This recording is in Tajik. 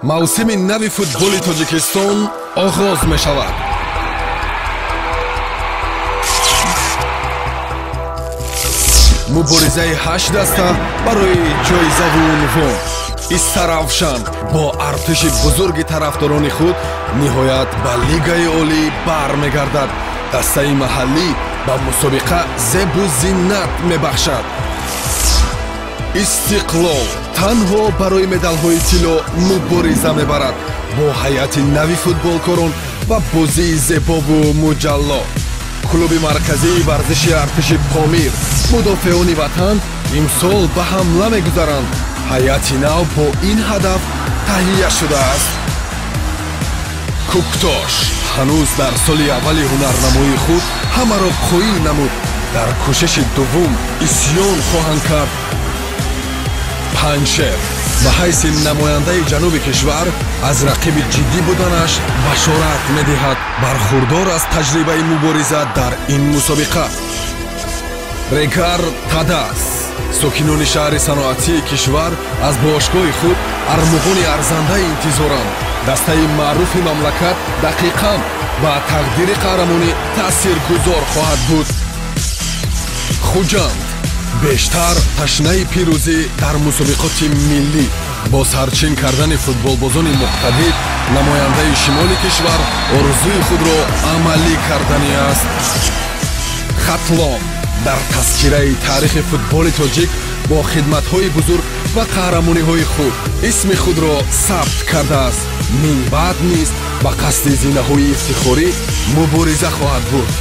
мавсими нави футболи тоҷикистон оғоз мешавад. муборизаи 8 даста барои ҷоизаву унвон. Истаравшан бо артиши бузурги тарафдорони худ ниҳоят ба лигаи олӣ бармегардад. дастаи маҳаллӣ ба мусобиқа зебу зиннат мебахшад. истиқлол танҳо барои медалҳои тилло мубориза мебарад бо ҳайати нави футболкорон ва бозии зебову муҷалло. клуби марказии варзиши артиши помир мудофеони ватан имсол ба ҳамла мегузаранд. ҳайати нав бо ин ҳадаф таҳия шудааст. куктош ҳанӯз дар соли аввали ҳунарнамоии худ ҳамаро қоил намуд. дар кӯшиши дуввум исьён хоҳанд кард. панҷшер ба ҳайси намояндаи ҷануби кишвар аз рақиби ҷиддӣ буданаш башорат медиҳад. бархурдор аз таҷрибаи мубориза дар ин мусобиқа. регар тадас сокинони шаҳри саноатии кишвар аз бошгоҳи худ армуғони арзанда интизоранд. дастаи маъруфи мамлакат дақиқан ба тақдири қаҳрамонӣ таъсиргузор хоҳад буд. хуҷанд бештар ташнаи пирӯзӣ дар мусобиқоти миллӣ бо сарчин кардани футболбозони муқтадир намояндаи шимоли кишвар орзуи худро амалӣ кардани аст. хатлон дар тазкираи таърихи футболи тоҷик бо хидматҳои бузург ва қаҳрамониҳои худ исми худро сабт кардааст. минбаъд низ ба қасди зинаҳои ифтихорӣ мубориза хоҳад бурд.